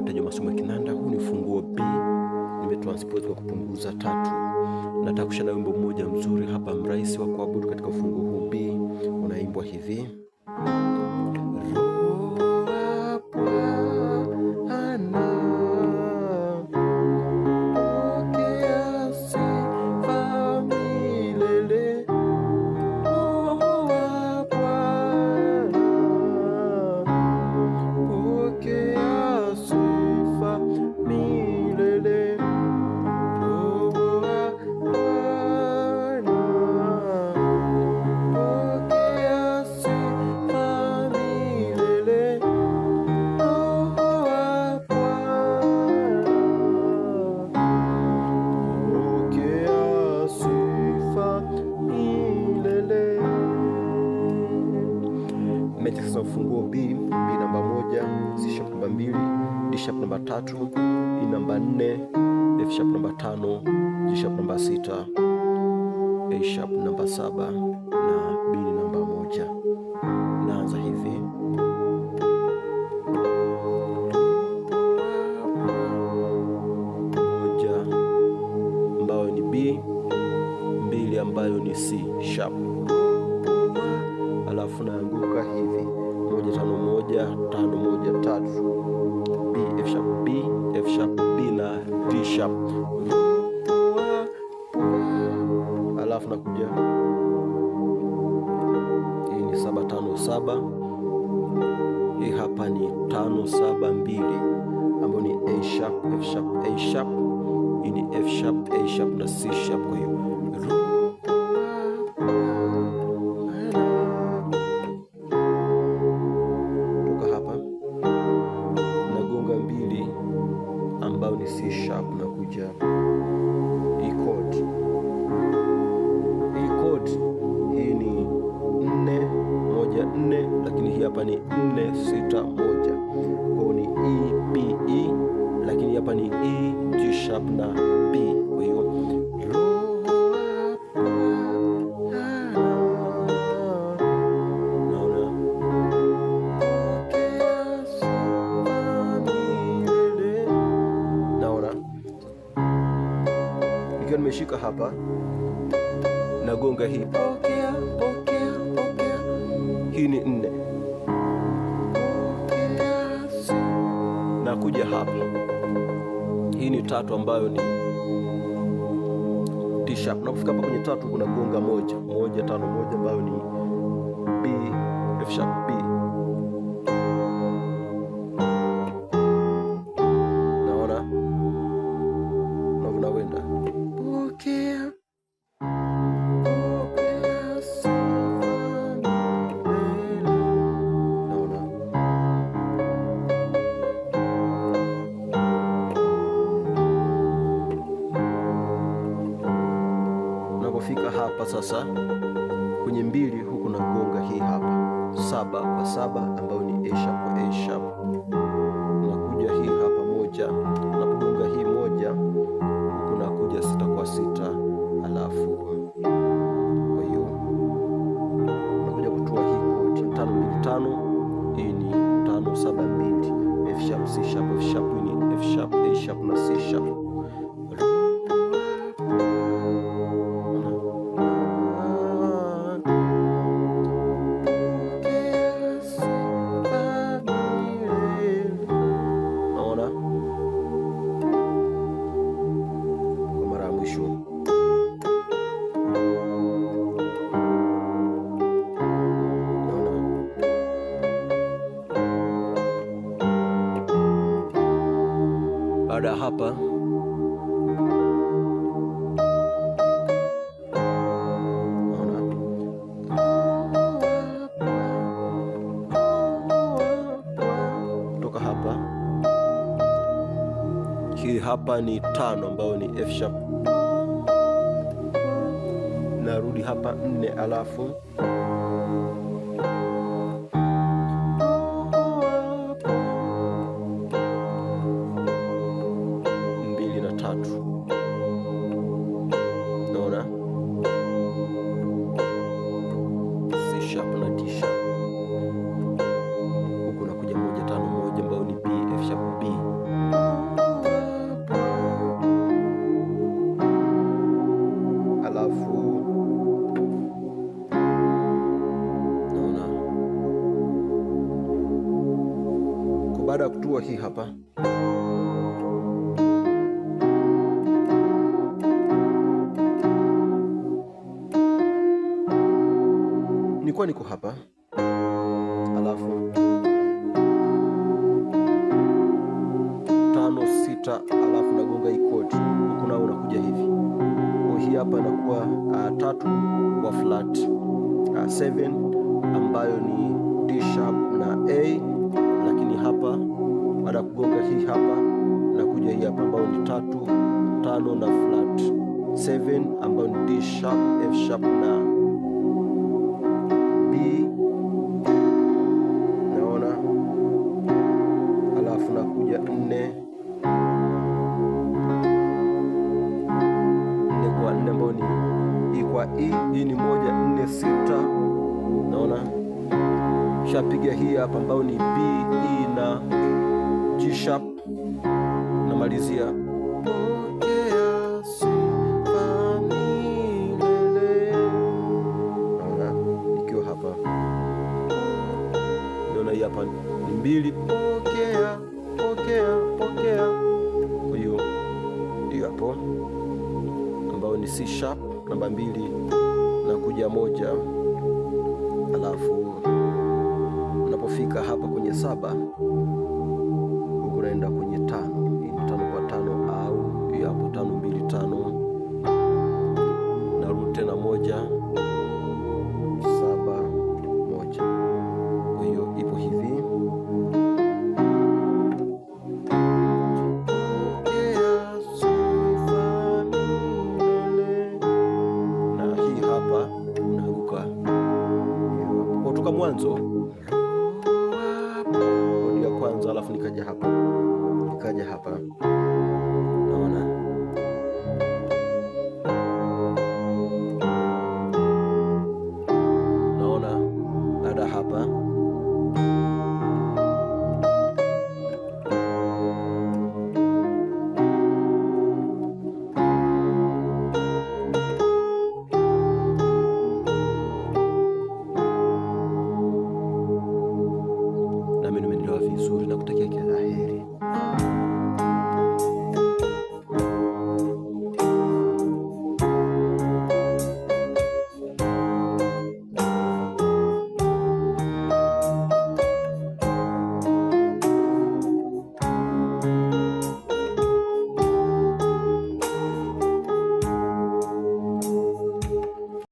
ufuataji wa masomo ya kinanda. Huu ni ufunguo B, nimetranspose kwa kupunguza tatu. Nataka kushana wimbo mmoja mzuri hapa mrahisi wa kuabudu katika ufunguo huu B. Unaimbwa hivi: ufunguo B namba 1, C sharp namba 2, D sharp namba 3, E namba 4, F sharp namba 5, G sharp namba 6, A sharp namba 7 na B namba 1. Naanza hivi: moja ambayo ni B, 2 ambayo ni C sharp, alafu naanguka hivi 1 5 1 5 1 3, B F sharp B F sharp B na D sharp, alafu nakuja hii ni 7 5 7, hii hapa ni 5 7 2 ambayo ni A sharp F sharp A sharp, hii ni F sharp A sharp na C sharp. Kwa hiyo ambayo ni C sharp na kuja E chord. E chord hii ni 4 1 4, lakini hii hapa ni 4 6 1. Kwa ni E B E, lakini hapa ni E G sharp na B. Kwa hiyo nimeshika hapa, nagonga hii pokea pokea pokea, hii ni 4, nakuja hapa, hii ni 3 ambayo ni D sharp. Napofika hapa kwenye 3 kuna gonga 1 1 5 1 ambayo ni B F sharp B. Naona na unawenda fika hapa sasa kwenye 2 huku na gonga hii hapa 7 kwa 7 ambayo ni A sharp kwa A sharp, nakuja hii hapa 1, napogonga hii 1 huku nakuja 6 kwa 6, alafu kwa hiyo nakuja kutoa hii chord 5 2 5, hii ni 5 7 2, F sharp C sharp F sharp, hii ni F sharp A sharp na C sharp. Baada ya hapa kutoka hapa, hii hapa ni 5 ambayo ni F sharp, narudi hapa 4, alafu naona C sharp na D sharp, huku nakuja 1 5 1 ambayo ni B F sharp B. nachukua hii hapa, nilikuwa niko hapa, alafu 5 6, alafu nagonga hii chord huku, nao unakuja hivi. Kwa hii hapa inakuwa 3 kwa flat 7 ambayo ni D sharp na A, lakini hapa baada ya kugonga hii hapa nakuja hii hapa ambayo ni 3 5 na flat 7 ambayo ni D sharp, F sharp na B, naona. Alafu nakuja 4 kwa 4 ambayo ni E kwa E, hii ni 1 4 6, naona. Shapiga hii hapa ambayo ni B E na G sharp, namalizia ikiwa hapa, naona hii hapa ni 2, pokea pokea pokea. Kwa hiyo hiyo hapo ambayo ni C sharp namba 2 na kuja 1, alafu unapofika hapa kwenye 7 huku naenda kwenye 5. Hii ni 5 kwa 5 au hiyo hapo 5 2 5, narudi tena 1 7 1. Kwa hiyo ipo hivi, na hii hapa unaruka kutoka mwanzo kodi ya kwanza, alafu nikaja hapa, naona. Baada hapa nami nimeendelea vizuri na kutakia kila la heri.